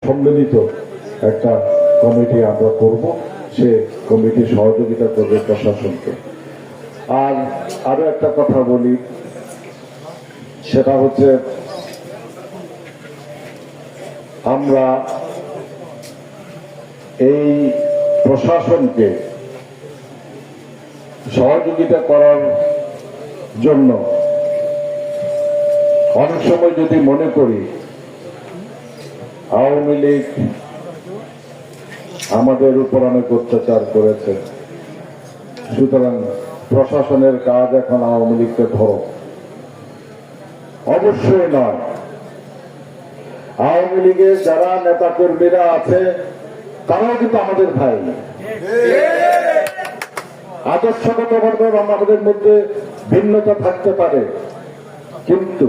সম্মিলিত একটা কমিটি আমরা করব, সে কমিটি সহযোগিতা করবে প্রশাসনকে। আর আরো একটা কথা বলি, সেটা হচ্ছে আমরা এই প্রশাসনকে সহযোগিতা করার জন্য অনেক সময় যদি মনে করি আওয়ামী লীগ আমাদের উপর অনেক অত্যাচার করেছে, সুতরাং প্রশাসনের কাজ এখন আওয়ামী লীগকে ধরো, অবশ্যই নয়। আওয়ামী লীগের যারা নেতা কর্মীরা আছে তারাও কিন্তু আমাদের ভাই। আদর্শগতভাবে আমাদের মধ্যে ভিন্নতা থাকতে পারে, কিন্তু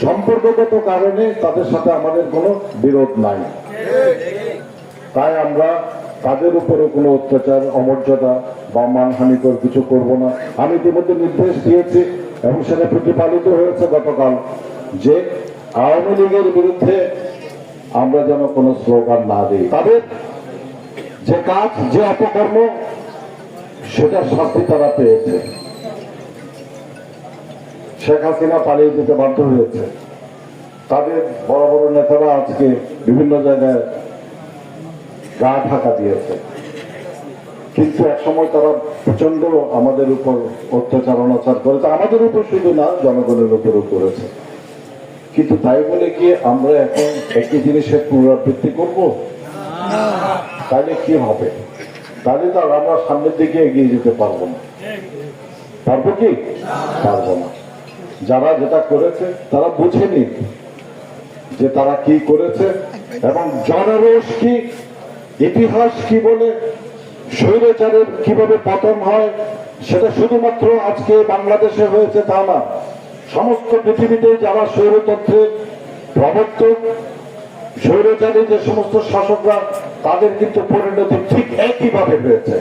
সম্পর্কগত কারণে তাদের সাথে আমাদের কোনো বিরোধ নাই। তাই আমরা তাদের উপরে কোনো অত্যাচার, অমর্যাদা বা মানহানিকর কিছু করব না। আমি ইতিমধ্যে নির্দেশ দিয়েছি এবং সেটা প্রতিপালিত হয়েছে গতকাল, যে আওয়ামী লীগের বিরুদ্ধে আমরা যেন কোনো স্লোগান না দিই। তাদের যে কাজ, যে অপকর্ম, সেটার শাস্তি তারা পেয়েছে। শেখ হাসিনা পালিয়ে যেতে বাধ্য হয়েছে, তাদের বড় বড় নেতারা আজকে বিভিন্ন জায়গায় গা ঢাকা দিয়েছে, কিন্তু একসময় তারা প্রচন্ড আমাদের উপর অত্যাচার অনাচার করেছে, আমাদের উপর শুধু না, জনগণের উপরও করেছে। কিন্তু তাই বলে কি আমরা এখন একই জিনিসের পুনরাবৃত্তি করব? তাহলে কি হবে? তাহলে তো আমরা সামনের দিকে এগিয়ে যেতে পারবো না। পারবো কি? পারবো না। যারা যেটা করেছে তারা বুঝেনি যে তারা কি করেছে এবং জনরোষ কি, ইতিহাস কি বলে, স্বৈরাচারের কিভাবে পতন হয়, সেটা শুধুমাত্র আজকে বাংলাদেশে হয়েছে তা না, সমস্ত পৃথিবীতে যারা স্বৈরতন্ত্রের প্রবর্তক, স্বৈরাচারী যে সমস্ত শাসকরা, তাদের কিন্তু পরিণতি ঠিক একইভাবে হয়েছে।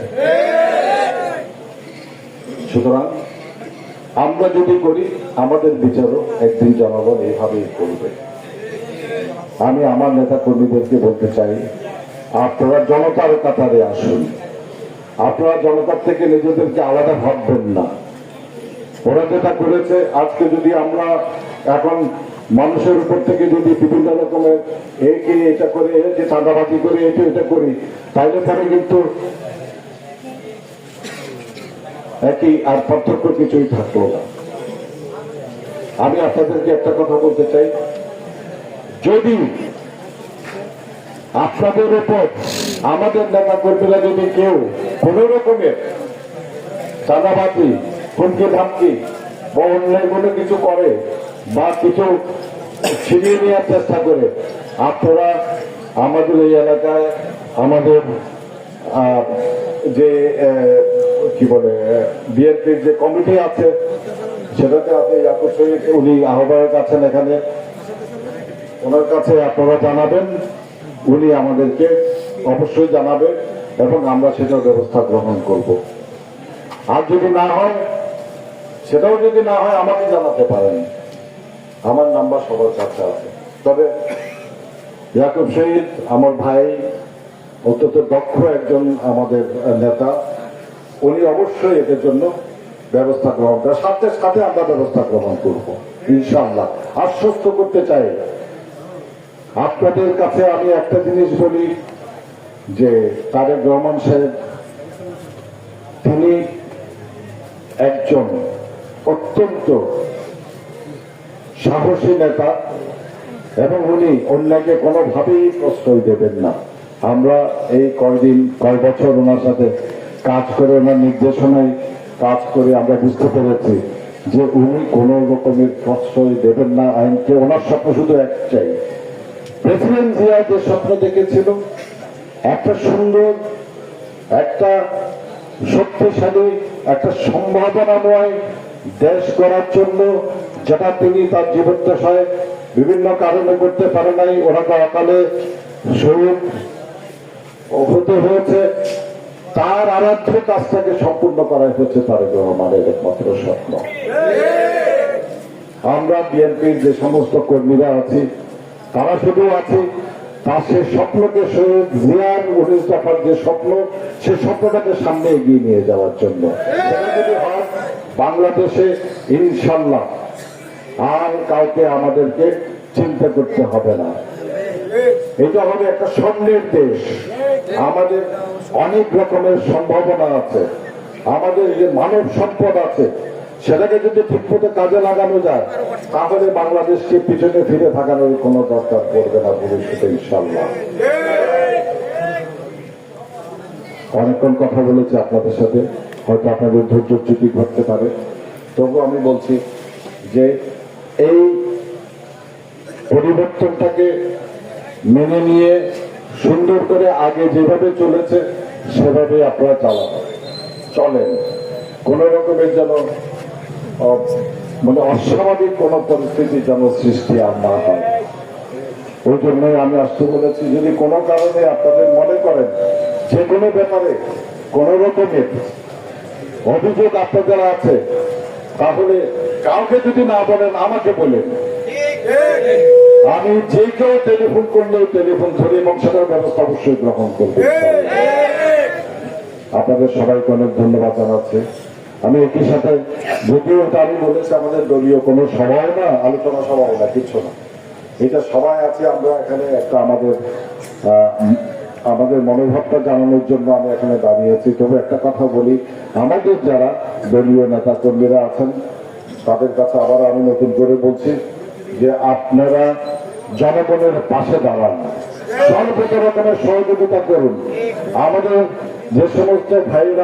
সুতরাং আমরা যদি করি, আমাদের বিচারও একদিন জনগণ এইভাবেই করবে। আমি আমার নেতা কর্মীদেরকে বলতে চাই, আপনারা জনতার কাতারে আসুন। আপনারা জনতার থেকে নিজেদেরকে আলাদা ভাববেন না। ওরা যেটা করেছে, আজকে যদি আমরা এখন মানুষের উপর থেকে যদি বিভিন্ন রকমের একে এটা করে, যে চাঁদাবাজি করে, এটা করি, তাইলে পরে কিন্তু একই, আর পার্থক্য কিছুই থাকলো না। আমি আপনাদেরকে একটা কথা বলতে চাই, যদি আপনাদের উপর আমাদের নেতা কর্মীরা যদি কেউ কোন রকমের চাঁদাবাজি, হুমকি ধামকি বা অন্য কোনো কিছু করে বা কিছু ছিনিয়ে নেওয়ার চেষ্টা করে, আপনারা আমাদের এই এলাকায় আমাদের যে কি বলে বিএনপির যে কমিটি আছে, সেটাতে আপনি ইয়াকুব শহীদ, উনি আহ্বায়ক আছেন এখানে, ওনার কাছে আপনারা জানাবেন, উনি আমাদেরকে অবশ্যই জানাবেন এবং আমরা সেটার ব্যবস্থা গ্রহণ করব। আর যদি না হয়, সেটাও যদি না হয়, আমাকে জানাতে পারেন, আমার নাম্বার সবার কাছে আছে। তবে ইয়াকুব শহীদ আমার ভাই, অত্যন্ত দক্ষ একজন আমাদের নেতা, উনি অবশ্যই এদের জন্য ব্যবস্থা গ্রহণ করেন, সাথে সাথে আমরা ব্যবস্থা গ্রহণ করব ইনশাআল্লাহ। আশ্বস্ত করতে চাই আপনাদের কাছে আমি একটা জিনিস বলি, যে তারেক রহমান সাহেব তিনি একজন অত্যন্ত সাহসী নেতা এবং উনি অন্যকে কোনোভাবেই প্রশ্রয় দেবেন না। আমরা এই কয় বছর ওনার সাথে কাজ করে, ওনার নির্দেশনায় কাজ করে আমরা বুঝতে পেরেছি যে উনি কোনো রকমের প্রশ্রয় দেবেন না আইনকে। ওনার স্বপ্ন শুধু একটাই, প্রেসিডেন্ট জিয়া যে স্বপ্ন দেখেছিল, একটা সুন্দর, একটা শক্তিশালী, একটা সম্ভাবনাময় দেশ গড়ার জন্য, যেটা তিনি তার জীবদ্দশায় বিভিন্ন কারণে করতে পারে নাই। ওনাকে অকালে শহীদ হতে হয়েছে। তার আরাধ্য কাজটাকে সম্পূর্ণ করাই হচ্ছে তারেক রহমানের একমাত্র স্বপ্ন। আমরা বিএনপির যে সমস্ত কর্মীরা আছি, তারা শুধু আছি তার সে স্বপ্নকে শহীদ জিয়ার 19 দফার যে স্বপ্ন, সে স্বপ্নটাকে সামনে এগিয়ে নিয়ে যাওয়ার জন্য সেটা যদি হয় বাংলাদেশে ইনশাল্লাহ আর কাউকে আমাদেরকে চিন্তা করতে হবে না। এটা হবে একটা স্বর্ণের দেশ। আমাদের অনেক রকমের সম্ভাবনা আছে, আমাদের যে মানব সম্পদ আছে, সেটাকে যদি ঠিকমতো কাজে লাগানো যায় তাহলে বাংলাদেশকে পিছনে ফিরে থাকানোর কোনো দরকার পড়বে না ভবিষ্যতে ইনশাল্লাহ। অনেকক্ষণ কথা বলেছি আপনাদের সাথে, হয়তো আপনাদের ধৈর্যচ্যুতি ঘটতে পারে, তবু আমি বলছি যে এই পরিবর্তনটাকে মেনে নিয়ে সুন্দর করে আগে যেভাবে চলেছে সেভাবে আপনারা চলেন। কোন রকমের যেন মানে অস্বাভাবিক কোন পরিস্থিতি যেন সৃষ্টি আর না হয়। ওই জন্যই আমি আসতে বলেছি, যদি কোনো কারণে আপনাদের মনে করেন যে কোনো ব্যাপারে কোন রকমের অভিযোগ আপনাদের আছে, তাহলে কাউকে যদি না বলেন আমাকে বলেন। আমি যে কেউ টেলিফোন করলেও টেলিফোন ধরে এবং সেটার ব্যবস্থা অবশ্যই গ্রহণ করবো। আপনাদের সবাইকে অনেক ধন্যবাদ জানাচ্ছি। আমি একই সাথে, যদিও আমি বলেছি আমাদের দলীয় কোনো সভাও না, আলোচনা সভাও না, কিছু না, এটা সবাই আছে আমরা এখানে একটা আমাদের মনোভাবটা জানানোর জন্য আমি এখানে দাঁড়িয়েছি। তবে একটা কথা বলি, আমাদের যারা দলীয় নেতা কর্মীরা আছেন তাদের কাছে আবার আমি নতুন করে বলছি যে আপনারা জনগণের পাশে দাঁড়ান, সর্বত রকমের সহযোগিতা করুন। আমাদের যে সমস্ত ভাইরা